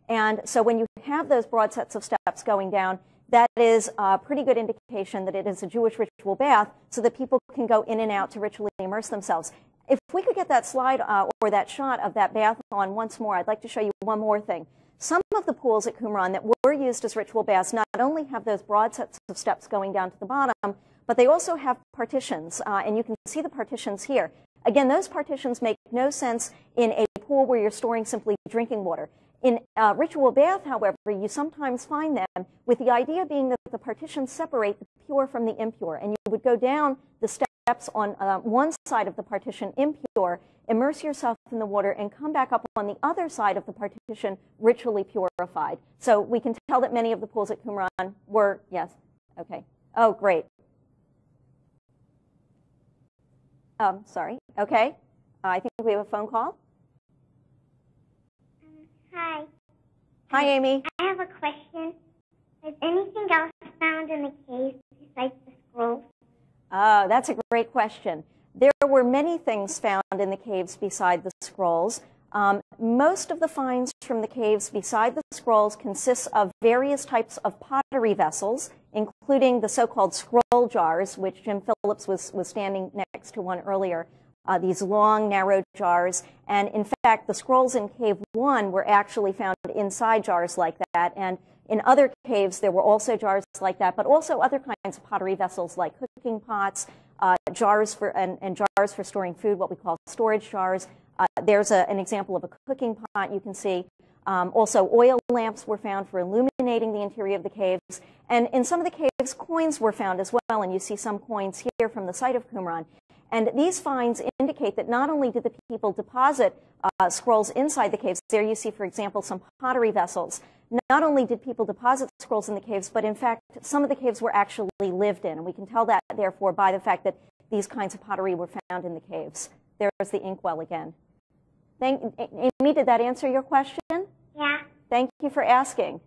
S7: And so when you have those broad sets of steps going down, that is a pretty good indication that it is a Jewish ritual bath so that people can go in and out to ritually immerse themselves. If we could get that slide or that shot of that bath on once more, I'd like to show you one more thing. Some of the pools at Qumran that were used as ritual baths not only have those broad sets of steps going down to the bottom, but they also have partitions, and you can see the partitions here. Again, those partitions make no sense in a pool where you're storing simply drinking water. In a ritual bath, however, you sometimes find them with the idea being that the partitions separate the pure from the impure, and you would go down the steps on one side of the partition impure, immerse yourself in the water, and come back up on the other side of the partition ritually purified. So we can tell that many of the pools at Qumran were, yes, okay. Oh, great. Sorry, okay. I think we have a phone call.
S12: Hi.
S7: Hi, Amy.
S12: I have a question. Is anything else found in the cave besides the scrolls?
S7: That's a great question. There were many things found in the caves beside the scrolls. Most of the finds from the caves beside the scrolls consists of various types of pottery vessels, including the so-called scroll jars, which Jim Phillips was standing next to one earlier. these long, narrow jars. And in fact, the scrolls in Cave 1 were actually found inside jars like that. And in other caves, there were also jars like that, but also other kinds of pottery vessels like cooking pots, jars for jars for storing food, what we call storage jars. There's an example of a cooking pot you can see. Also, oil lamps were found for illuminating the interior of the caves. And in some of the caves, coins were found as well, and you see some coins here from the site of Qumran. And these finds indicate that not only did the people deposit scrolls inside the caves, there you see, for example, some pottery vessels. Not only did people deposit scrolls in the caves, but in fact, some of the caves were actually lived in. And we can tell that, therefore, by the fact that these kinds of pottery were found in the caves. There's the inkwell again. Amy, did that answer your question?
S12: Yeah.
S7: Thank you for asking.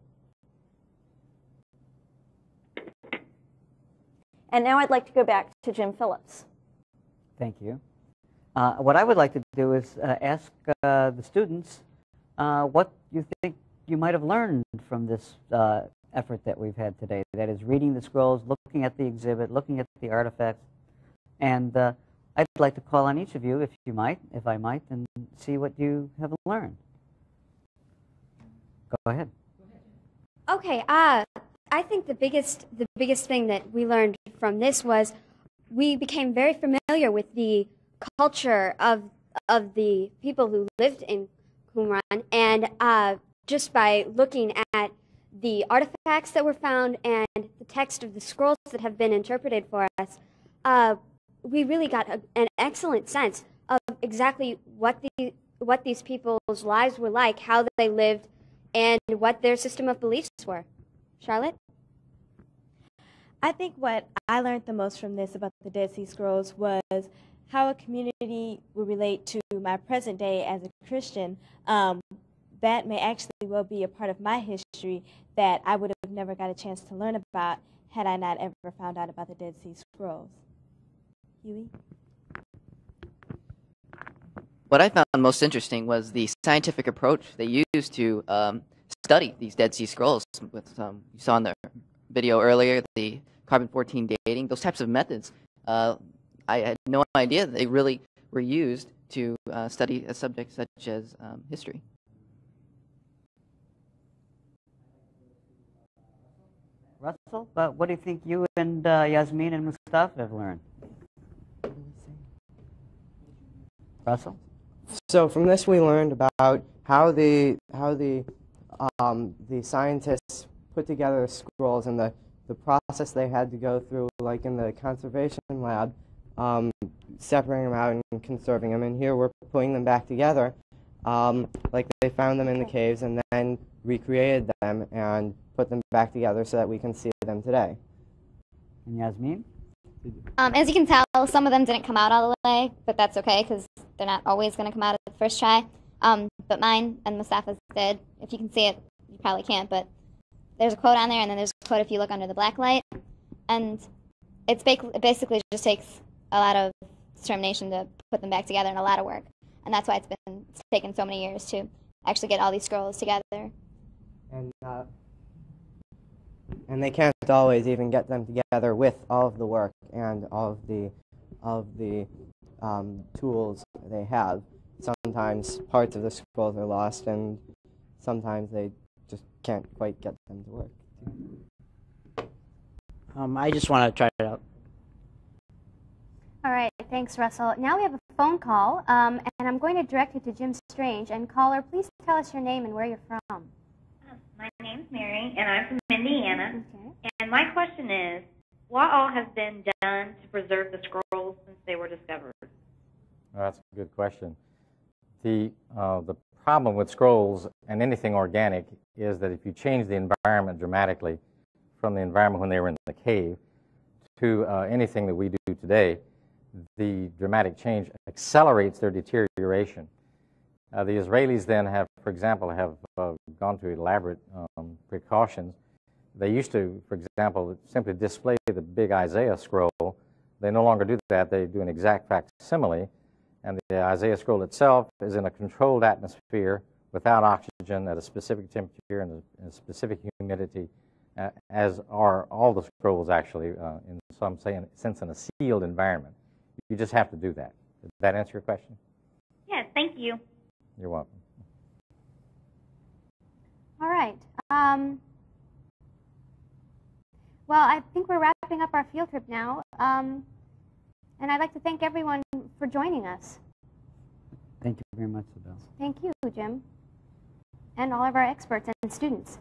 S7: And now I'd like to go back to Jim Phillips.
S2: Thank you. What I would like to do is ask the students what you think you might have learned from this effort that we've had today. That is, reading the scrolls, looking at the exhibit, looking at the artifacts. And I'd like to call on each of you, if I might, and see what you have learned. Go ahead.
S1: Okay. I think the biggest thing that we learned from this was we became very familiar with the culture of the people who lived in Qumran, and just by looking at the artifacts that were found and the text of the scrolls that have been interpreted for us, we really got an excellent sense of exactly what these people's lives were like, how they lived, and what their system of beliefs were. Charlotte?
S9: I think what I learned the most from this about the Dead Sea Scrolls was how a community will relate to my present day as a Christian. That may actually well be a part of my history that I would have never got a chance to learn about had I not ever found out about the Dead Sea Scrolls. Huey?
S8: What I found most interesting was the scientific approach they used to study these Dead Sea Scrolls. With you saw in the video earlier, the carbon-14 dating, those types of methods. I had no idea that they really were used to study a subject such as history.
S2: Russell, what do you think you and Yasmin and Mustafa have learned? Russell?
S4: So from this we learned about how the scientists put together the scrolls and the process they had to go through, like in the conservation lab, separating them out and conserving them. And here we're putting them back together, like they found them in the caves and then recreated them and put them back together so that we can see them today.
S2: And Yasmin?
S5: As you can tell, some of them didn't come out all the way, but that's okay because they're not always going to come out at the first try. But mine and Mustafa's did. If you can see it, you probably can't, but there's a quote on there, and then there's a quote if you look under the black light. And it basically just takes a lot of determination to put them back together and a lot of work. And that's why it's taken so many years to actually get all these scrolls together.
S4: And they can't always even get them together with all of the work and all of the tools they have. Sometimes parts of the scrolls are lost, and sometimes they just can't quite get them to work.
S6: I just want to try it out.
S1: All right, thanks, Russell. Now we have a phone call, and I'm going to direct it to Jim Strange. And caller, please tell us your name and where you're from.
S11: My name's Mary, and I'm from Indiana.
S1: Okay.
S11: And my question is, what all has been done to preserve the scrolls since they were discovered?
S10: That's a good question. The problem with scrolls and anything organic is that if you change the environment dramatically from the environment when they were in the cave to anything that we do today, the dramatic change accelerates their deterioration. The Israelis then have, for example, gone to elaborate precautions. They used to, for example, simply display the big Isaiah scroll. They no longer do that. They do an exact facsimile. And the Isaiah scroll itself is in a controlled atmosphere without oxygen at a specific temperature and a specific humidity, as are all the scrolls actually, in some sense, in a sealed environment. You just have to do that. Did that answer your question?
S11: Yes, thank you.
S10: You're welcome.
S1: All right. Well, I think we're wrapping up our field trip now. And I'd like to thank everyone for joining us.
S2: Thank you very much, Adele.
S1: Thank you, Jim, and all of our experts and students.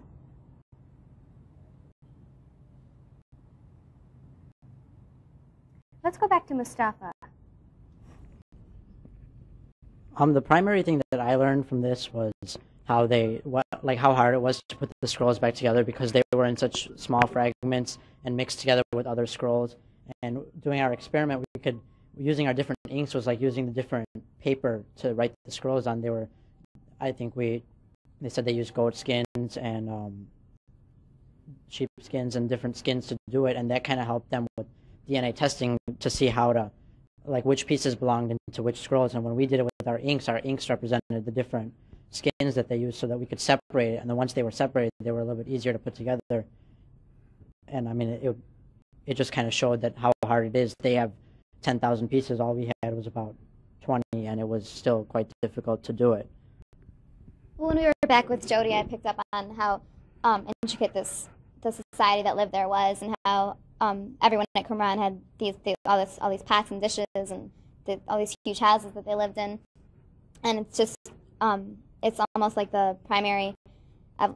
S1: Let's go back to Mustafa.
S6: The primary thing that I learned from this was how how hard it was to put the scrolls back together because they were in such small fragments and mixed together with other scrolls. And doing our experiment, using our different inks was like using the different paper to write the scrolls on. They said they used goat skins and sheep skins and different skins to do it, and that kind of helped them with DNA testing to see how to, like, which pieces belonged into which scrolls. And when we did it with our inks represented the different skins that they used so that we could separate it. And then once they were separated, they were a little bit easier to put together. And I mean, it just kind of showed that how hard it is. They have 10,000 pieces. All we had was about 20, and it was still quite difficult to do it.
S5: Well, when we were back with Jody, I picked up on how intricate the society that lived there was, and how everyone at Qumran had all these pots and dishes and all these huge houses that they lived in, and it's just it's almost like the primary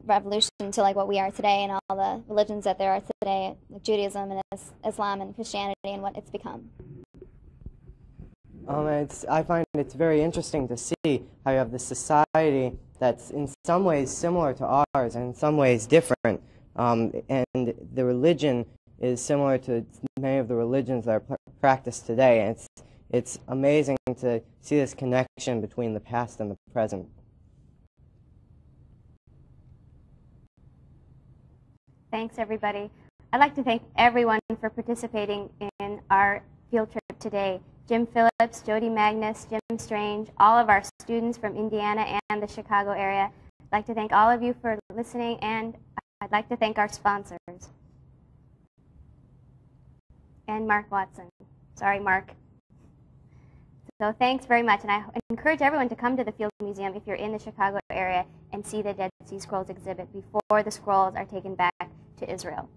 S5: revolution to like what we are today and all the religions that there are today, like Judaism and Islam and Christianity and what it's become.
S4: I find it's very interesting to see how you have this society that's in some ways similar to ours and in some ways different, and the religion is similar to many of the religions that are practiced today. And it's amazing to see this connection between the past and the present.
S1: Thanks, everybody. I'd like to thank everyone for participating in our field trip today. Jim Phillips, Jody Magnus, Jim Strange, all of our students from Indiana and the Chicago area. I'd like to thank all of you for listening, and I'd like to thank our sponsors. And Mark Watson. Sorry, Mark. So thanks very much, and I encourage everyone to come to the Field Museum if you're in the Chicago area and see the Dead Sea Scrolls exhibit before the scrolls are taken back to Israel.